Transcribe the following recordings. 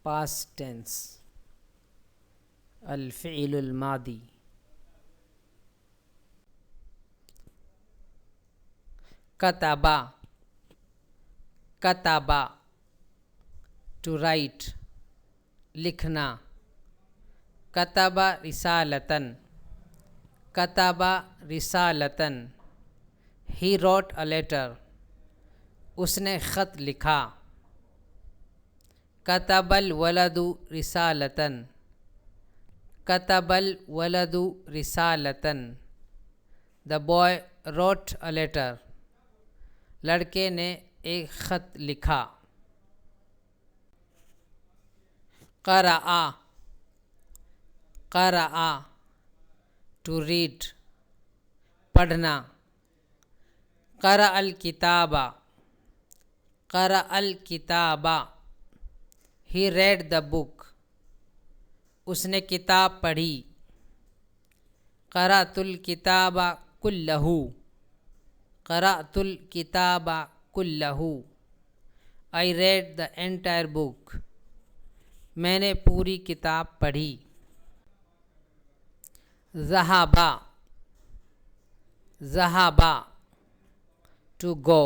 past tense. Al-fi'lul madi. Kataba, kataba, to write, लिखना. kataba risalatan, kataba risalatan, he wrote a letter, उसने ख़त लिखा. कतबल वलदु रिसालतन, कतबल वलदु रिसालतन, the boy wrote a letter, लड़के ने एक ख़त लिखा. क़रअ, क़रअ, टू रीड, पढ़ना. क़रअल किताबा, क़रअल किताबा, he read the book, उसने किताब पढ़ी. क़रअतुल किताबा कुल्लहू, क़रअतुल किताबा कुल्लहू, I read the entire book, मैंने पूरी किताब पढ़ी. ज़हाबा, ज़हाबा, to go,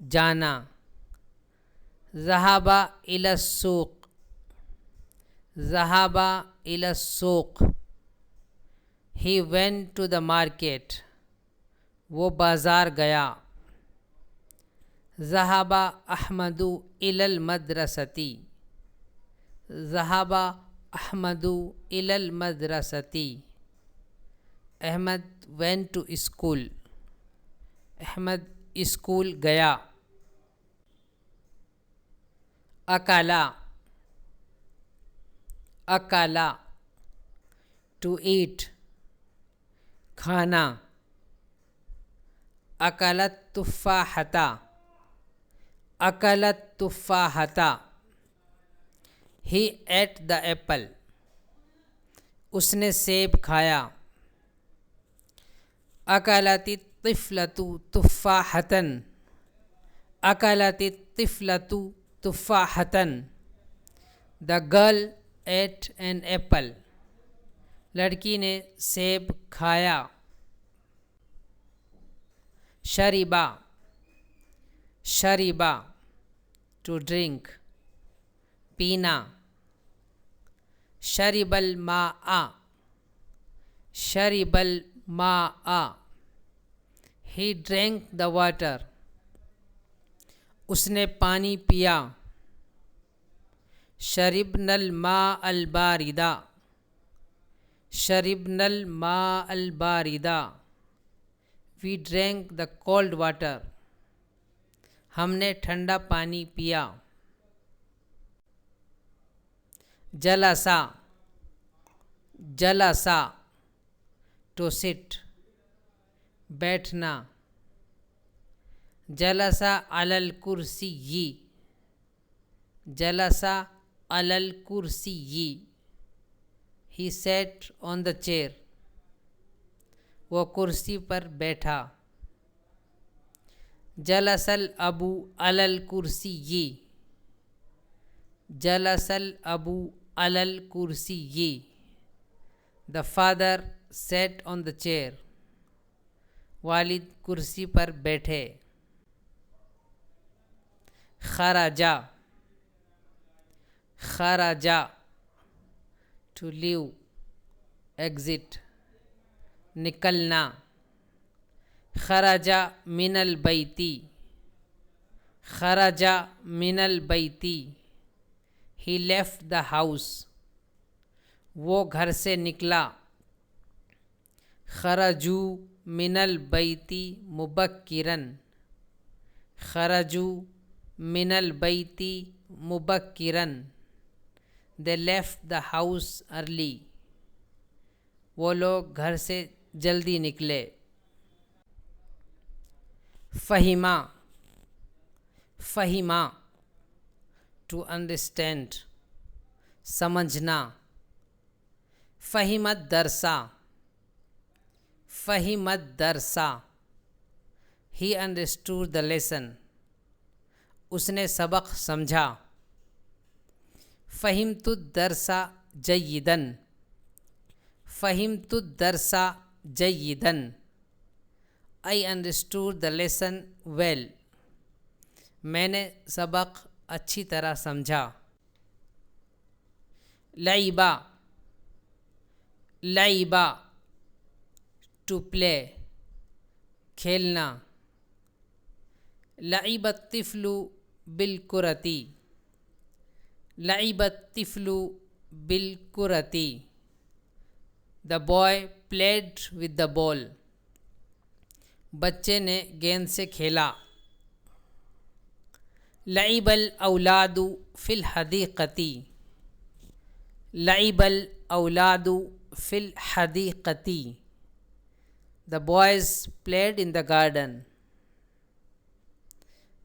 जाना. ज़हाबा इलस्सूक़, ज़हाबा इलस्सूक़, he went to the market, वो बाज़ार गया. ज़हाबा अहमदु इलल मदरसती, ज़हाबा अहमदु इलल मदरसती, अहमद went to school, अहमद स्कूल गया. अकाला, अकाला, टू ईट, खाना. अकलत तुफ़ाहता, अकलत तुफ़ाहता, ही एट द एप्पल, उसने सेब खाया. अकलति तिफ़लतु तुफ़ाहतन, अकलति तिफ़लतु तुफ़ाहतन, the girl ate an apple, लड़की ने सेब खाया. शरीबा, शरीबा, टू ड्रिंक, पीना. शरीबल माआ, शरीबल माआ, ही ड्रैंक द वाटर, उसने पानी पिया. शरिबनल मा अल बारिदा, शरिबनल मा अल बारिदा, we drank the cold water, हमने ठंडा पानी पिया. जलसा, जलसा, टू सिट, बैठना. जलसा अलल कुर्सी, जलसा अलल कुर्सी, he sat on the chair, वो कुर्सी पर बैठा. जलसल अबू अलल कुर्सी, जलसल अबू अलल कुर्सी, the father sat on the chair, वालिद कुर्सी पर बैठे. खराजा, खराजा, टू लीव, एग्जिट, निकलना. खराजा मिनल बैती, खराजा मिनल बैती, ही लेफ्ट द हाउस, वो घर से निकला. खरजू मिनल बैती मुबक्किरन, खरजू मिनल बैती मुबक्किरन, they left the house early, वो लोग घर से जल्दी निकले. फ़हिमा, फ़हिमा, टू अंडरस्टैंड, समझना. फ़हिमत दरसा, फ़हिमत दरसा, ही अंडरस्टूड द लेसन, उसने सबक समझा. फ़हिम्तु दरसा जय्यिदन, फ़हिम्तु दरसा जय्यिदन, I understood the lesson well, मैंने सबक अच्छी तरह समझा। लइबा, लइबा टू प्ले, खेलना। लइबत तिफलु बिलकुरती, लइबत तिफलु बिलकुरती, the boy played with the ball, बच्चे ने गेंद से खेला। लइबल औलादु फिल हदीक़ती, लइबल औलादु फिल हदीक़ती, the boys played in the garden,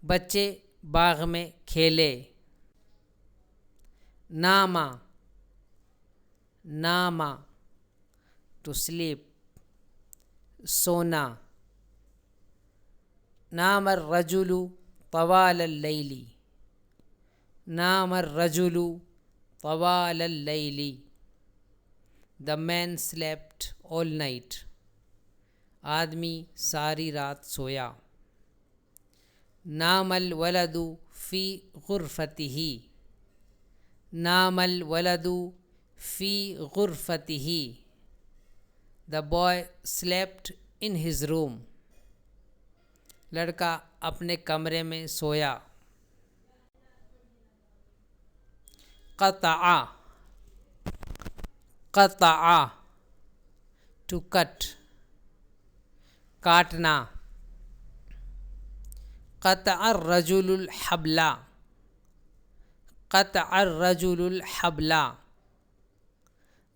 बच्चे बाग में खेले। नामा, नामा टू स्लीप, सोना। नामर रजुलु तवाल लैली, नामर रजुलु तवाल लैली, the man slept all night, आदमी सारी रात सोया। नामल वलदु फ़ी गुरफ़तिही, नामल वलदु फ़ी गुरफ़तिही, the boy slept in his room, लड़का अपने कमरे में सोया। क़तआ, क़तआ टू कट, काटना। क़तअ रजुलुल हब्ला, क़तअ रजुलुल हब्ला,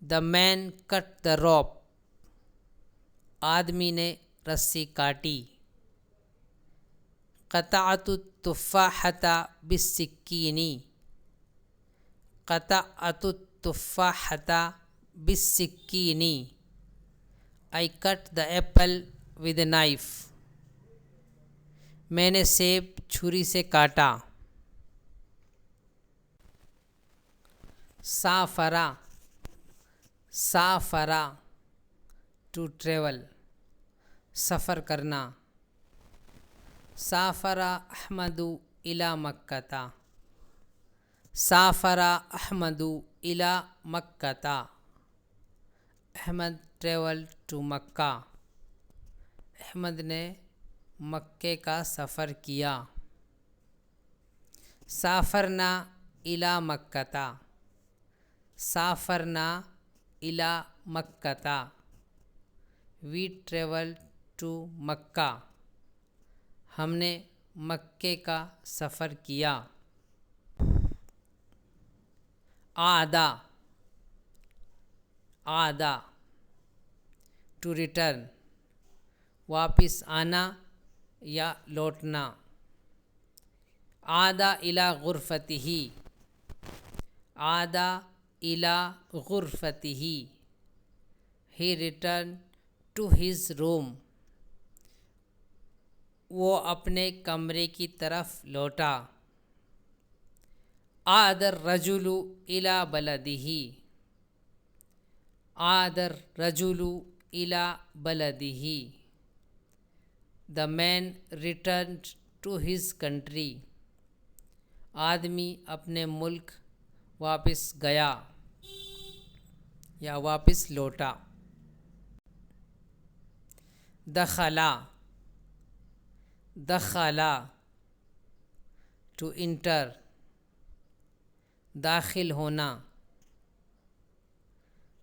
the man cut the rope, आदमी ने रस्सी काटी। क़तअतु तुफ़ाहता बिस्सिक्कीनी, क़तअतु तुफ़ाहता बिस्सिक्कीनी, I cut the apple with a knife, मैंने सेब छुरी से काटा। साफ़रा, साफ़रा टू ट्रेवल, सफ़र करना। साफ़रा अहमदु इला मक्कता, साफ़रा अहमदु इला मक्कता, अहमद ट्रेवल टू मक्का, अहमद ने मक्के का सफ़र किया। साफ़रना इला मक्कता, साफ़रना इला मक्कता, वी ट्रेवल टू मक्का, हमने मक्के का सफ़र किया। आदा, आदा टू रिटर्न, वापिस आना या लौटना। आदा इला गुरफ़तिही, आदा इला गुरफ़तिही, ही रिटर्न टू हिज रूम, वो अपने कमरे की तरफ लौटा। आदर रजुलु इला बलदिही, आदर रजुलु इला बलदिही, the man returned to his country, आदमी अपने मुल्क वापस गया या वापस लौटा। दखला, दखला टू इंटर, दाखिल होना।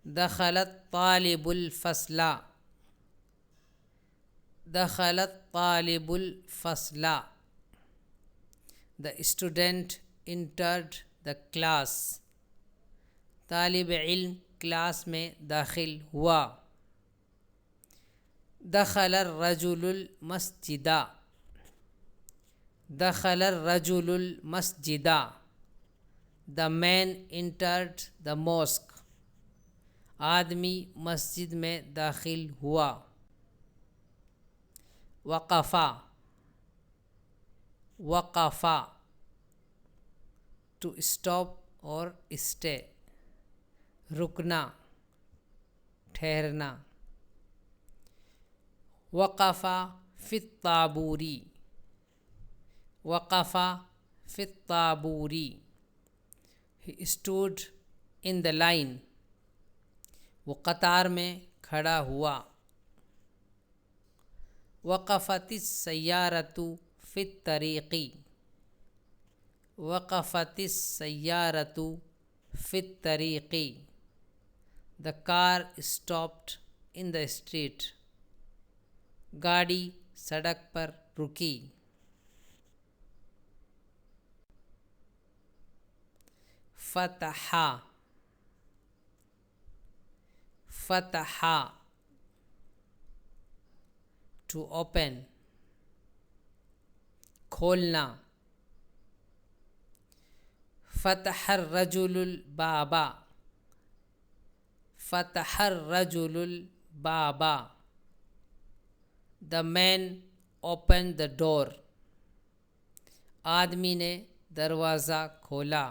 दखलत तालिबुल फसला, दखलत तालिबुल फसला, the student entered the class, तालिब इल्म क्लास में दाखिल हुआ। दखलर रजुलुल मस्जिदा, दखलर रजुलुल मस्जिदा, the man entered the mosque, आदमी मस्जिद में दाखिल हुआ। वक़फ़ा, वक़फ़ा टू स्टॉप और स्टे, रुकना, ठहरना। वक़फ़ा फ़ित ताबूरी, वक़फ़ा फ़ित ताबूरी, he stood in the line, वो कतार में खड़ा हुआ। वक़फ़तिस सय्यारतु फ़ित तरीक़ी, वक़फ़तिस सय्यारतु फ़ित तरीक़ी, the car stopped in the street, गाड़ी सड़क पर रुकी। फ़तहा, फ़तहा, टू ओपन, खोलना। फ़तहर रजुलुल बाबा, फ़तहर रजुलुल बाबा, the man open the door, आदमी ने दरवाज़ा खोला।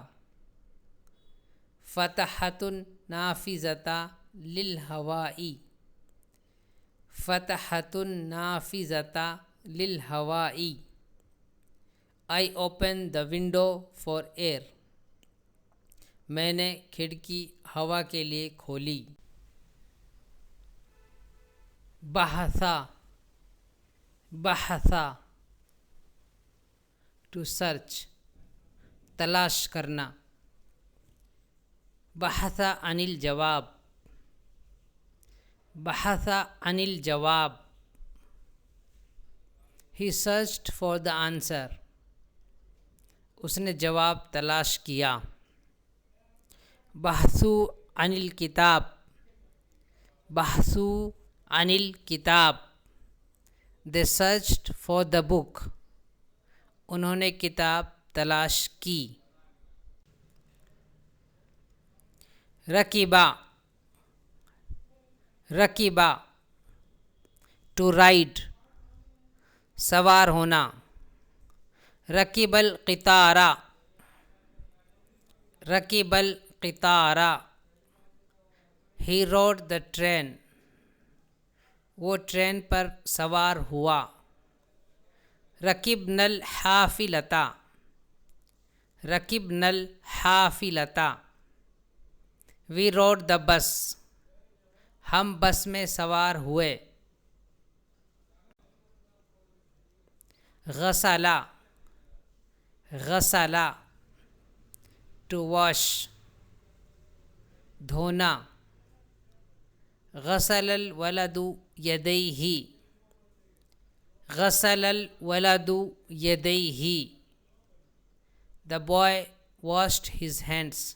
फ़तहतुन नाफ़िज़ता लिल हवाई, फ़तहतुन नाफ़िज़ता लिल हवाई, I open the window for air, मैंने खिड़की हवा के लिए खोली। बहसा, बहसा, टू सर्च, तलाश करना। बहसा अनिल जवाब, बहसा अनिल जवाब, ही सर्च्ड फॉर द आंसर, उसने जवाब तलाश किया। बहसू अनिल किताब, बहसू अनिल किताब, दे सर्च्ड फॉर द बुक, उन्होंने किताब तलाश की। रकीबा, रकीबा, टू राइड, सवार होना। रकीबल क़ितारा, रकीबल क़ितारा, ही रोड द ट्रेन, वो ट्रेन पर सवार हुआ। रकीबनल हाफ़िलता, रकीबनल हाफ़िलता, वी रोड द बस, हम बस में सवार हुए। गसला, गसला, टू वॉश, धोना। गसलल वलदु यदैही, गसलल वलदु यदैही, the boy washed his hands,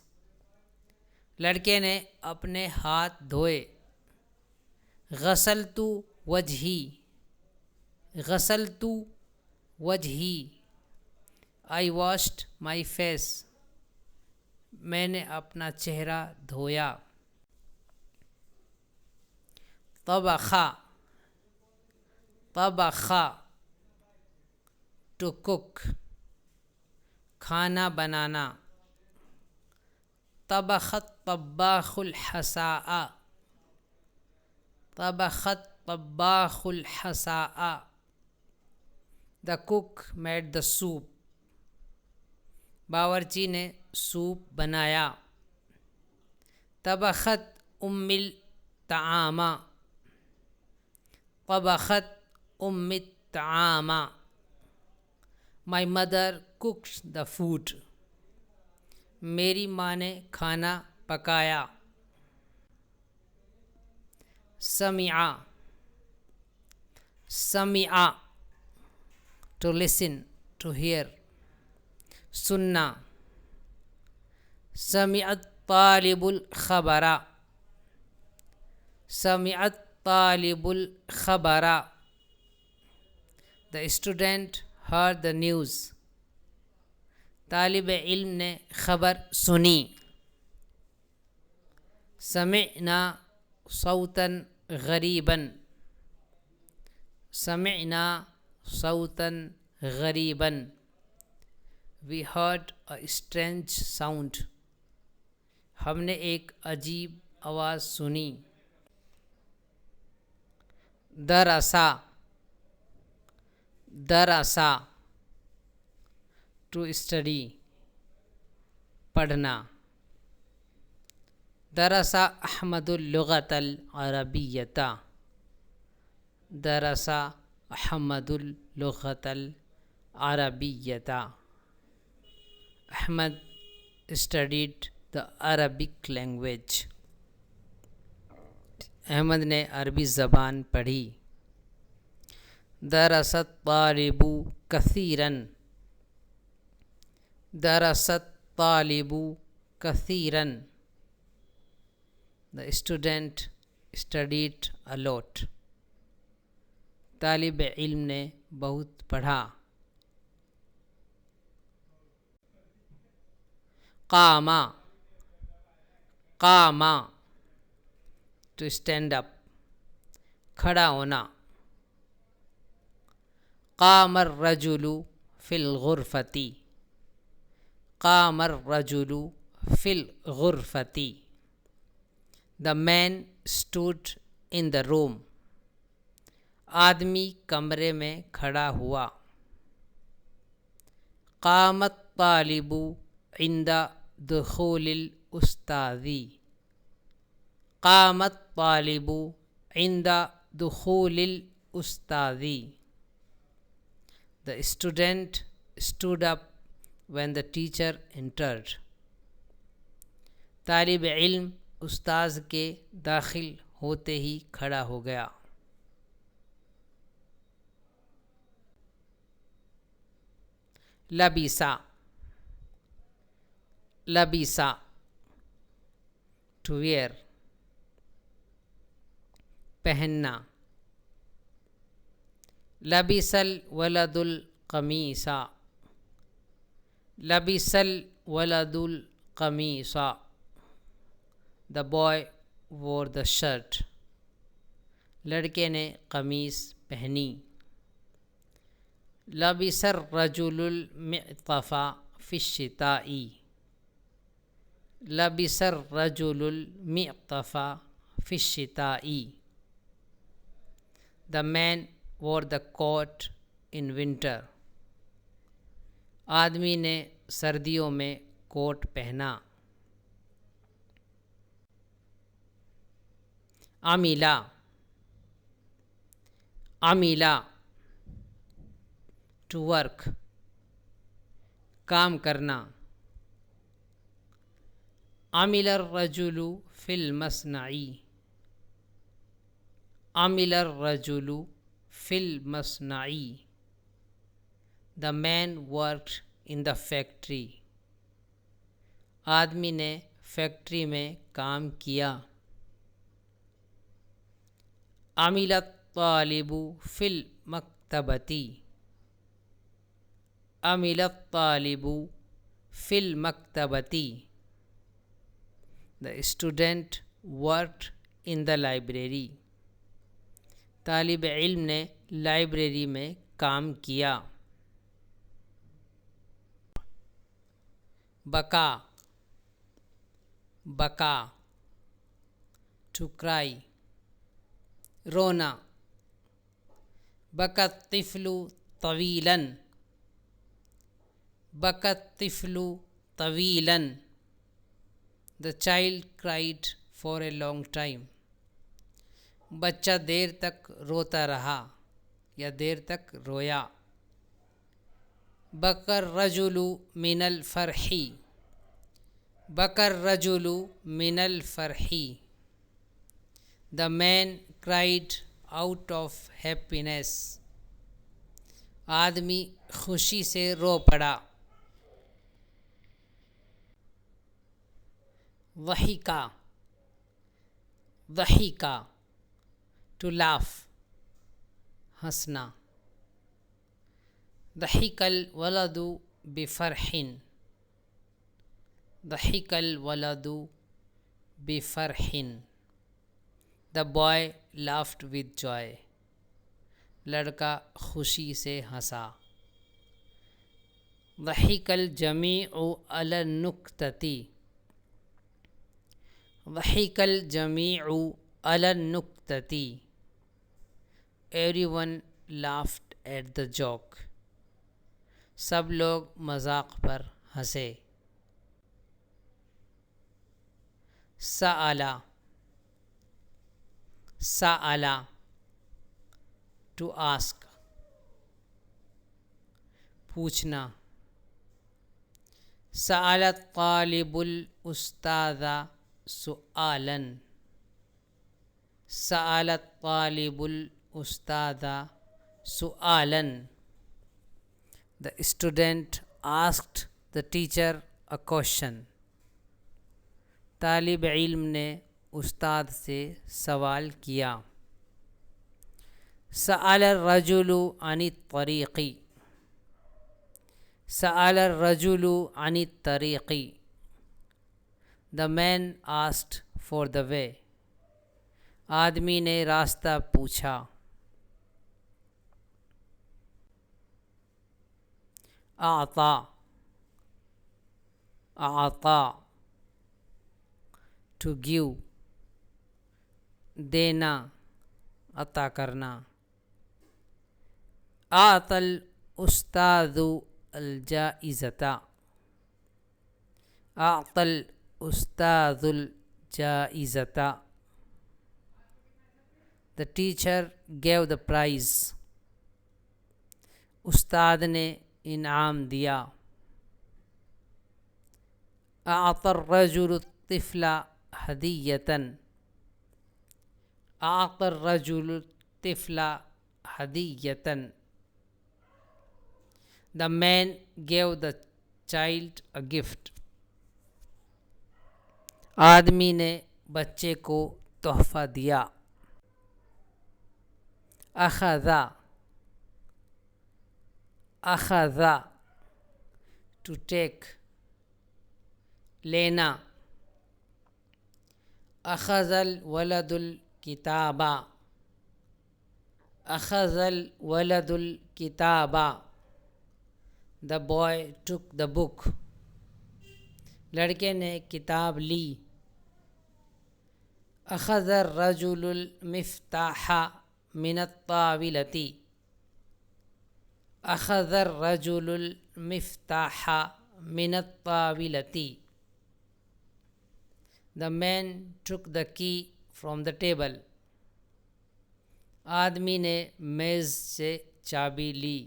लड़के ने अपने हाथ धोए। गसलतु वजही, गसलतु वजही, आई वॉश्ड माई फेस, मैंने अपना चेहरा धोया। तबखा, तबखा, टू कुक, खाना बनाना। तबखत तब्बाखुल हसाआ, तबखत तब्बाखुल हसाआ, the cook made the soup, बावर्ची ने सूप बनाया। तबखत उम्मिल तामा, तबखत उम्मित तामा, my mother cooked the food, मेरी माँ ने खाना पकाया। समिआ, समिआ, टू लिसन, टू हियर, सुनना। समिअत तालिबुल खबरा, समिअत तालिबुल खबरा, the student heard the news, तालिब इल्म ने खबर सुनी। समिअना सौतन गरीबन, समिअना सौतन गरीबन, we heard a strange sound, हमने एक अजीब आवाज़ सुनी। दरअसा, दरअसा टू स्टडी, पढ़ना। दरअसा अहमदुल लुगतल अरबियता, दरअसा अहमदुल लुगतल अरबियता। Ahmad studied the Arabic language, Ahmad ने अरबी ज़बान पढ़ी। दरअसत तालिबु कसीरन, दरअसत तालिबु कसीरन, the student studied a lot, तालिब इल्म ने बहुत पढ़ा। कामा, कामा टू स्टैंड अप, खड़ा होना। कामर रजुलु फिल गुरफती, कामर रजुलु फिल गुरफती, the man stood in the room, आदमी कमरे में खड़ा हुआ। कामत तालिबु इंदा दुखूलिल उस्तादी, कामत तालिबु इंदा दुखूलिल उस्तादी, the student stood up when the teacher entered, तालिब इल्म उस्ताज के दाखिल होते ही खड़ा हो गया। लबीसा, लबीसा टू वेयर, पहनना। लबीसल वलदुल कमीसा, लबीसल वलदुल कमीसा, the boy wore the shirt, लड़के ने कमीज पहनी। लबिसर रजुलुल मिअतफ़ा फ़िश्शिताई, लबिसर रजुलुल मिअतफ़ा फ़िश्शिताई, the man wore the coat in winter, आदमी ने सर्दियों में कोट पहना। आमिला, आमिला टू वर्क, काम करना। आमिलर रजुलु फिल मसनाई, आमिलर रजुलु फिल मसनाई, the man worked in the factory, आदमी ने फैक्ट्री में काम किया। आमिलत तालिबु फिल मक्तबती, अमिलत तालिबु फिल मक्तबती, the student worked in the library, तालिब इल्म ने लाइब्रेरी में काम किया। बका, बका टू क्राई, रोना। बकत तिफलु तवीलन, बकत तिफलु तवीलन, the child cried for a long time, बच्चा देर तक रोता रहा या देर तक रोया। बकर रजुलु मिनल फरही, बकर रजुलु मिनल फरही, the man cried out of happiness, आदमी खुशी से रो पड़ा। वहीका, वहीका टू लाफ, हंसना। दहिकल वलदु बिफरहिन, दहिकल वलदु बिफरहिन, the boy laughed with joy, लड़का खुशी से हंसा। दहिकल जमीउ अल नुक्तती, वहिकल जमीउ अलन नुक्तती, everyone laughed at the joke, सब लोग मजाक पर हंसे। सआला, सआला टू आस्क, पूछना। सआलत तालिबुल उस्तादा सुआलन, सआलत तालिबुल उस्तादा सुआलन, the student asked the teacher a question, तालिब इल्म ने उस्ताद से सवाल किया। सअल रजुलु अनित तरीक़ी, सअल रजुलु अनित तरीक़ी, the man asked for the way, आदमी ने रास्ता पूछा। आता, आता टू गिव, देना, अता करना। आतल उस्तादु अल जाइज़ता, आतल उस्तादुल जाइज़ता, the teacher gave the prize, उस्ताद ने इनाम दिया। आतर रजुल तिफला हदीयतन, आतर रजुल तिफला हदीयतन, the man gave the child a gift, आदमी ने बच्चे को तोहफा दिया। अखज़ा, अखज़ा टू टेक, लेना। अखज़ल वलदुल किताबा, अखज़ल वलदुल किताबा, the boy took the book, लड़के ने किताब ली। अखज़र रजुलुल मिफ्ताहा मिनत ताविलती, अखज़र रजुलुल मिफ्ताहा मिनत ताविलती, the man took the key from the table, आदमी ने मेज़ से चाबी ली।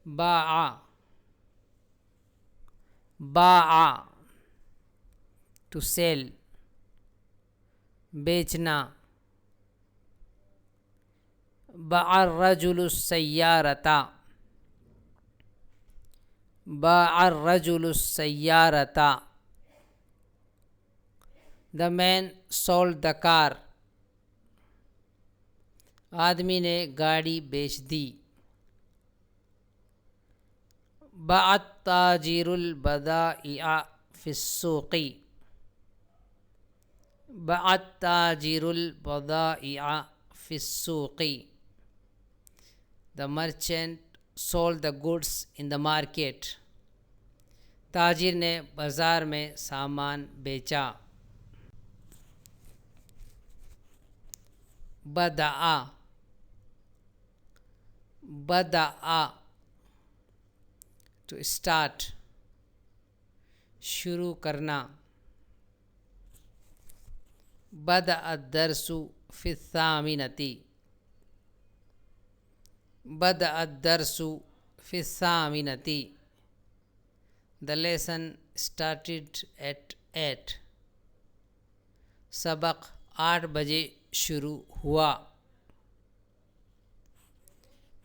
बाआ, बाआ टू सेल, बेचना। बाअर रजुलुस सय्यारता, बाअर रजुलुस सय्यारता, the man sold the car, आदमी ने गाड़ी बेच दी। बाअत ताजिरुल बदाइआ फिस्सूक़ी, बाअत ताजिरुल बदाइआ फिस्सूक़ी, the merchant sold the goods in the market, ताजिर ने बाज़ार में सामान बेचा। बदाआ, बदाआ टू स्टार्ट, शुरू करना। बदअ दर्सु फिस्सामिनती, बदअ दर्सु फिस्सामिनती, द लेसन स्टार्टेड एट 8, सबक 8 बजे शुरू हुआ।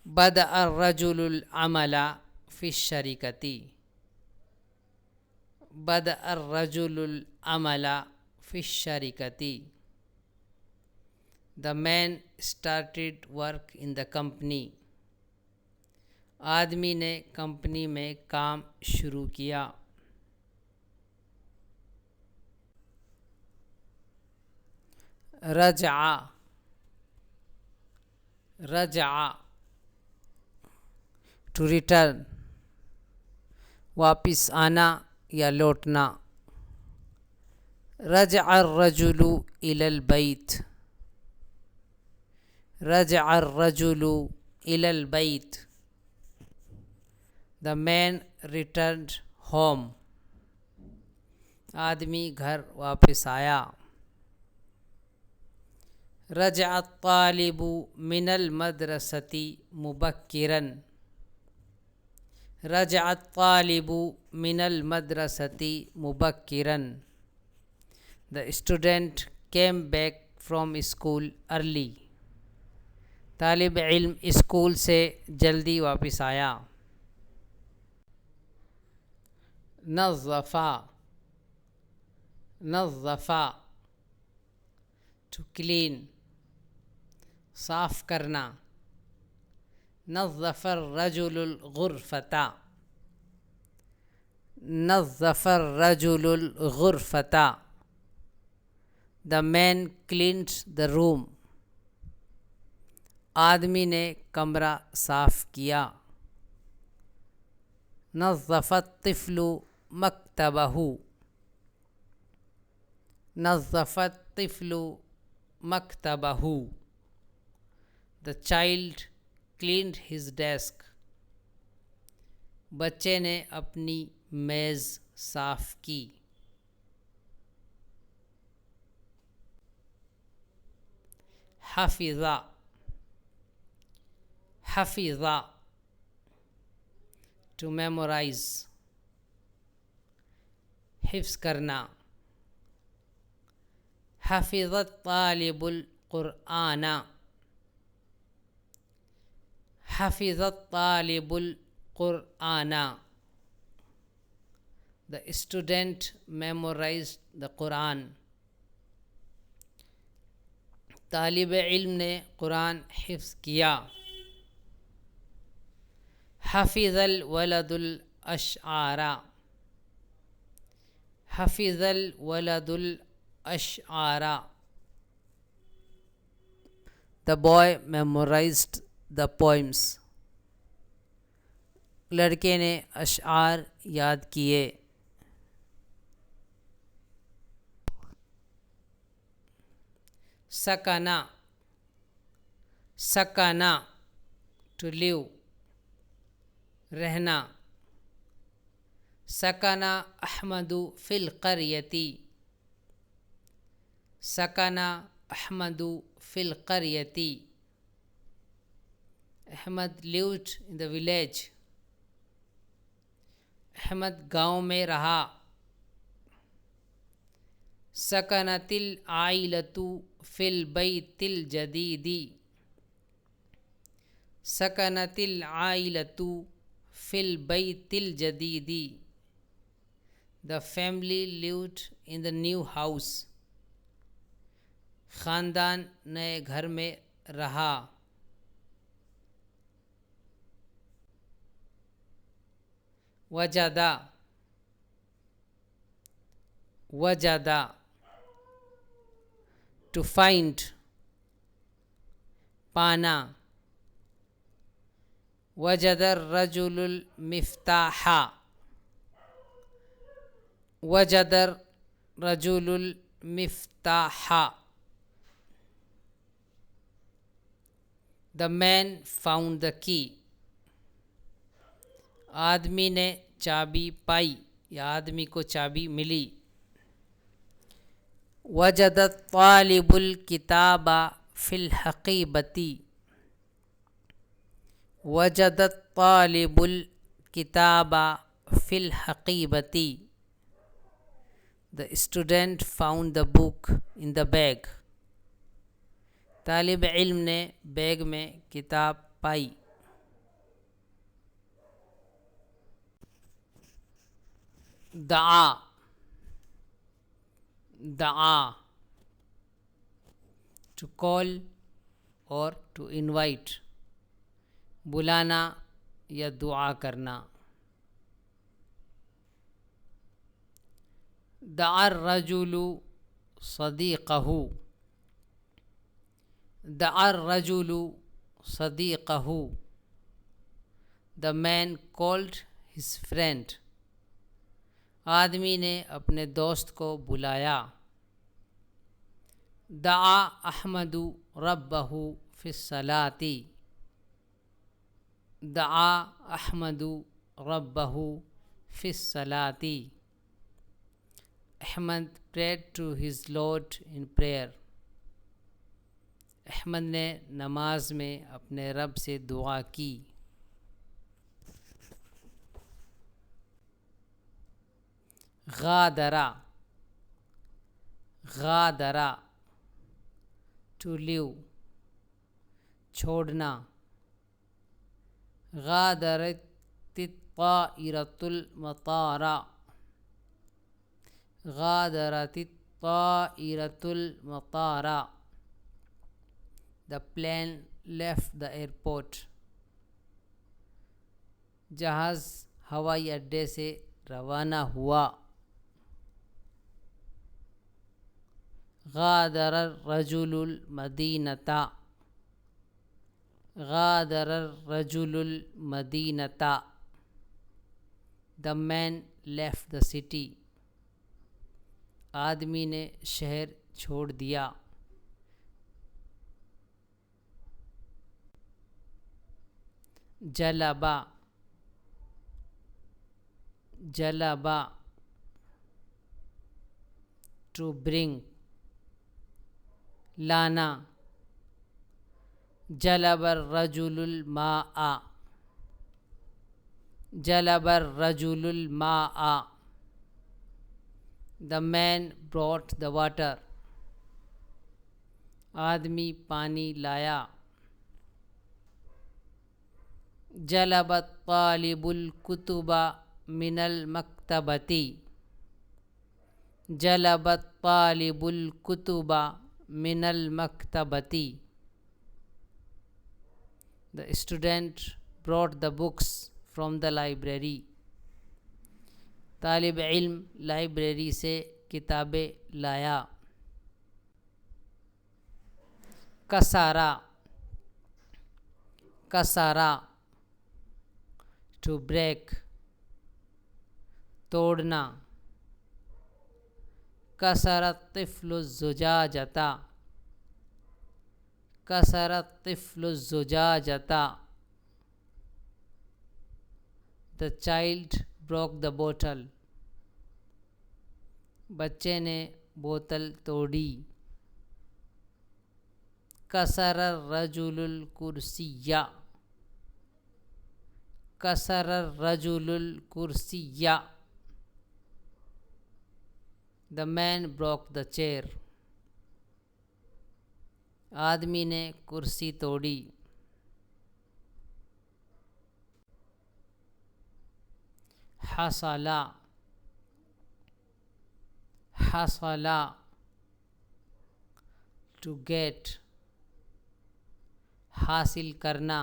बदअ रजुलुल अमला फिश्शरीकती, बदअ रजुलुल अमला फिश्शरीकती, the man started work in the company, आदमी ने कंपनी में काम शुरू किया। रजा, रजा टू रिटर्न, वापिस आना या लौटना। रजअ अर्रजुलु इलल बैत, रजअ अर्रजुलु इलल बैत, द मैन रिटर्न्ड होम, आदमी घर वापस आया। रजअ तालिबु मिनल मदरसती मुबक्किरन, रजअ तालिबु मिनल मदरसती मुबक्किरन, the student came back from school early, तालिब इल्म स्कूल से जल्दी वापस आया। नज़्ज़फ़ा, नज़्ज़फ़ा टू क्लीन, साफ करना। नज़्ज़फ़र रजुलुल गुरफ़ता, नज़्ज़फ़र रजुलुल गुरफ़ता, the man cleaned the room, आदमी ने कमरा साफ किया। नज़्ज़फ़त तिफ़्लु मक्तबहु, नज़्ज़फ़त तिफ़्लु मक्तबहु, the child cleaned his desk, बच्चे ने अपनी मेज़ साफ की। हफ़िज़ा, हफ़िज़ा टू मेमोराइज, हिफ्ज़ करना। हफ़िज़त तालिबुल क़ुरआन, हफ़िज़त तालिबुल क़ुरआन, the student memorised the Quran, तालिब इल्म ने कुरान हिफ्ज़ किया। हफ़िज़ल वलदुल अशआरा, हफ़िज़ल वलदुल अशआरा, the boy memorised the poems, लड़के ने अशआर याद किए। सकना, सकना टू लिव, रहना। सकना अहमदु फिल क़रियती, सकना अहमदु फिल क़रियती, Ahmad lived in the village, Ahmad गाँव में रहा। सकनतिल आइलतु फिल बैतिल जदीदी, सकनतिल आइलतु फिल बैतिल जदीदी, the family lived in the new house, ख़ानदान नए घर में रहा। वजदा, वजदा टू फाइंड, पाना। वजदर रजुलुल मिफ्ताहा, वजदर रजुलुल मिफ्ताहा, the man found the key, आदमी ने चाबी पाई या आदमी को चाबी मिली। वजदत तालिबुल किताबा फिल हक़ीबती, वजदत तालिबुल किताबा फिल हक़ीबती, the student found the book in the bag, तालिब इल्म ने बैग में किताब पाई। दआ, दआ टू कॉल और टू इनवाइट, बुलाना या दुआ करना। दअर रजुलु सदीक़हु, दअर रजुलु सदीक़हु, the man called his friend, आदमी ने अपने दोस्त को बुलाया। दआ अहमदु रब्बहु फिस्सलाती, दआ अहमदु रब्बहु फिस्सलाती, Ahmad prayed to his Lord in prayer, Ahmad ने नमाज में अपने रब से दुआ की। गादरा, गादरा टू लीव, छोड़ना। गादरतित ताइरतुल मतारा, गादरतित ताइरतुल मतारा, the plane left the airport, जहाज़ हवाई अड्डे से रवाना हुआ। गादर रजुलुल मदीनता, गादर रजुलुल मदीनता, the man left the city, आदमी ने शहर छोड़ दिया। जलबा, जलबा टू ब्रिंग, लाना। जलबर रजुलुल माआ, जलबर रजुलुल माआ, the man brought the water, आदमी पानी लाया। जलबत तालिबुल कुतुबा मिनल मक्तबती, जलबत तालिबुल कुतुबा मिनल मक्तबती, the student brought the books from the library, तालिब इल्म लाइब्रेरी से किताबें लाया। कसारा, कसारा टू ब्रेक, तोड़ना। कसरत तिफ्लुज़्ज़ुजाजता, कसरत तिफ्लुज़्ज़ुजाजता, द चाइल्ड ब्रोक द बोतल, बच्चे ने बोतल तोड़ी। कसर रजुलुल कुर्सिया, कसर रजुलुल कुर्सिया, the man broke the chair, आदमी ने कुर्सी तोड़ी। हसला, हसला टू गेट, हासिल करना।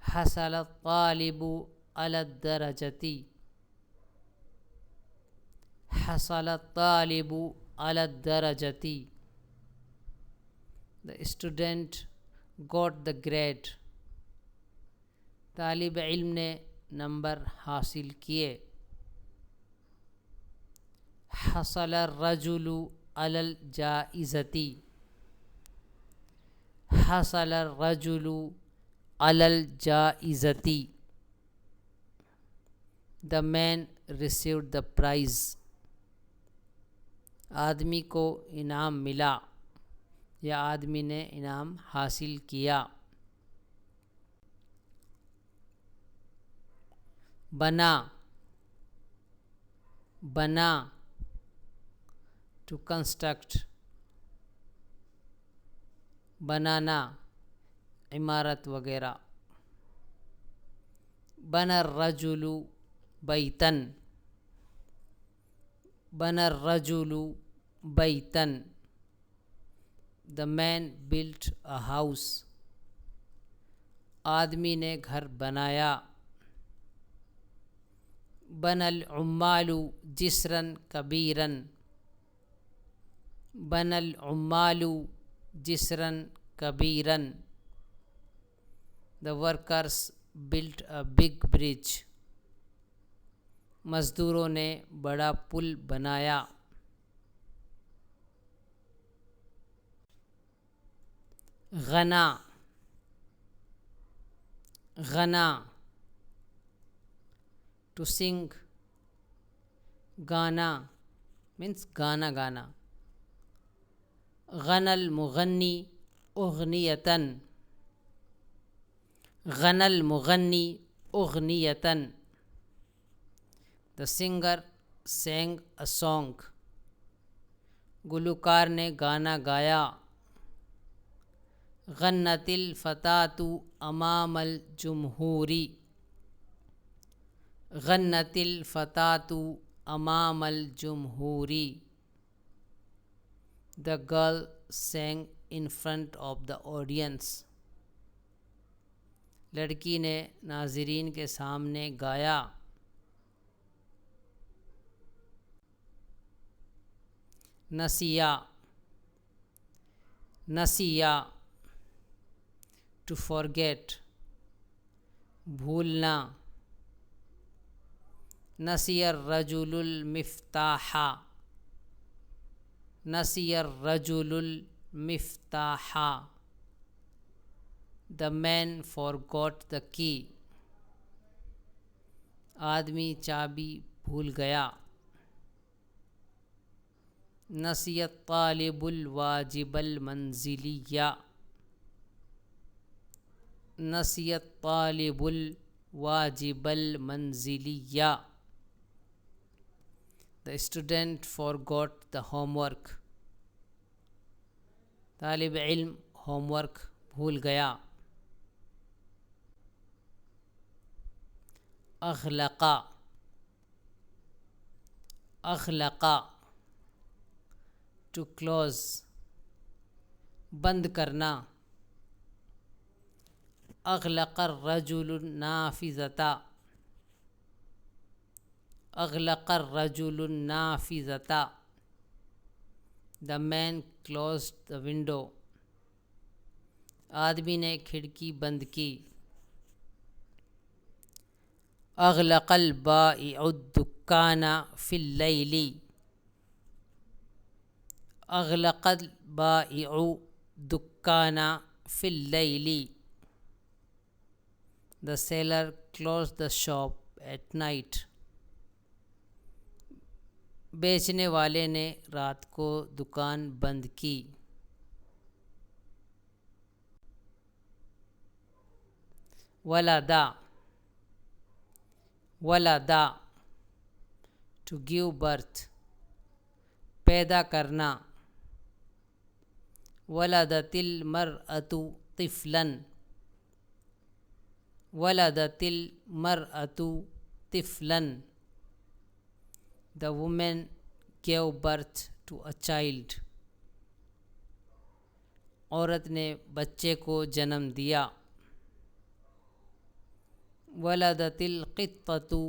हसल तालिबु अलद दरजती, हसल तालिबु अलद दरजती, the student got the grade, तालिब इल्म ने नंबर हासिल किए। हसल रजुलु अलल जाइज़ती, हसल रजुलु अलल जाइज़ती, the man received the prize, आदमी को इनाम मिला या आदमी ने इनाम हासिल किया। बना, बना टू कंस्ट्रक्ट, बनाना इमारत वगैरह। बनर रजुलु बैतन, बनर रजुलु बैतन, the man built a house, आदमी ने घर बनाया। बनल उम्मालु जिस्रन कबीरन, बनल उम्मालु जिस्रन कबीरन, the workers built a big bridge, मज़दूरों ने बड़ा पुल बनाया। गना गना, टू सिंग, गाना मीन्स गाना गाना। गनल मुगन्नी उगनियतन, गनल मुगन्नी उगनियतन, the singer sang a song, गुलूकार ने गाना गाया। गन्नतिल फतातु अमामल जुमहूरी, गन्नतिल फतातु अमामल जुमहूरी, the girl sang in front of the audience, लड़की ने नाज़रीन के सामने गाया। नसिया नसिया, टू फॉरगेट, भूलना। नसियर रजुलुल मिफ्ताहा, नसियर रजुलुल मिफ्ताहा, the man forgot the key, आदमी चाबी भूल गया। नसियत तालिबुल वाजिबल मंजिलिया, नसियत तालिबुल वाजिबल मंजिलिया, the student forgot the homework, तालिब इल्म होमवर्क भूल गया। अखलका अखलका, टू क्लोज, बंद करना। अगलकर रजुलुन नाफिज़ता, अगलकर रजुलुन नाफिज़ता, the man closed the window, आदमी ने खिड़की बंद की। अगलकल बाइउ दुक्काना फिल लैली, अगलकल बाइउ दुक्काना फिल लैली, the seller closed the shop at night, बेचने वाले ने रात को दुकान बंद की। वलदा वलदा, टू गिव बर्थ, पैदा करना। वलदतिल मरअतु तिफलन, वलदतिल मरअतु तिफलन, the women gave birth to a child, औरत ने बच्चे को जन्म दिया। वलदतिल क़ित्ततु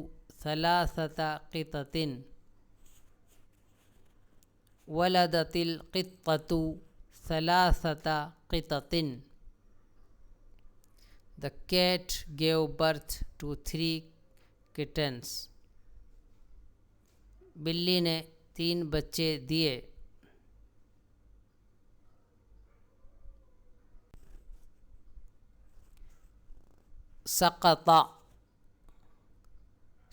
सलासता क़िततिन, वलदतिल क़ित्ततु सलासता क़िततिन, the cat gave birth to 3 kittens, बिल्ली ने 3 बच्चे दिए। सकता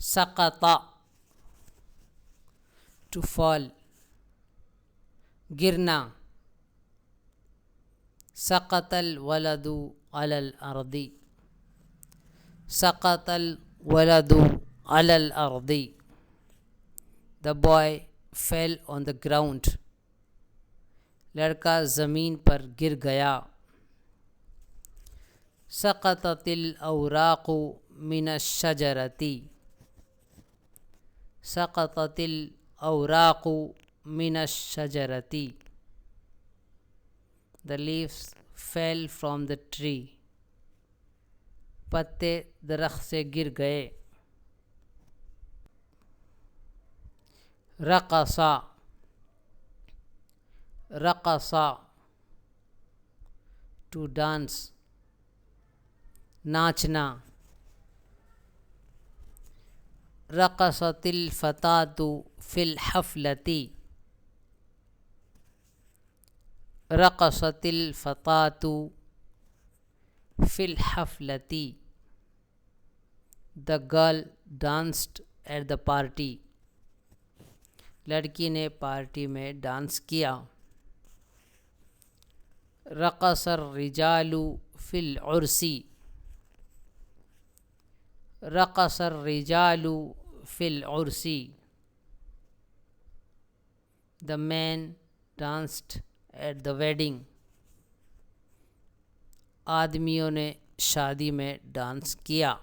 सकता, टू फॉल, गिरना। सकतल वलदु अलल अर्दी, सकतल वलदु अलल अर्दी, the boy fell on the ground, लड़का ज़मीन पर गिर गया। सकततिल औराक़ु मिनश शजरती, सकततिल औराक़ु मिनश शजरती, the leaves fell from the tree, पत्ते दरख्त से गिर गए। रक़सा रक़सा, टू डांस, नाचना। रक़सतिल फ़तातु फ़िल हफ़लती, रक़सतिल फ़तातु फिल हफलती, the girl danced at the party, लड़की ने पार्टी में डांस किया। रक़सर रिजालु फिल उर्सी, रक़सर रिजालु फिल उर्सी, the man danced at the wedding, आदमियों ने शादी में डांस किया।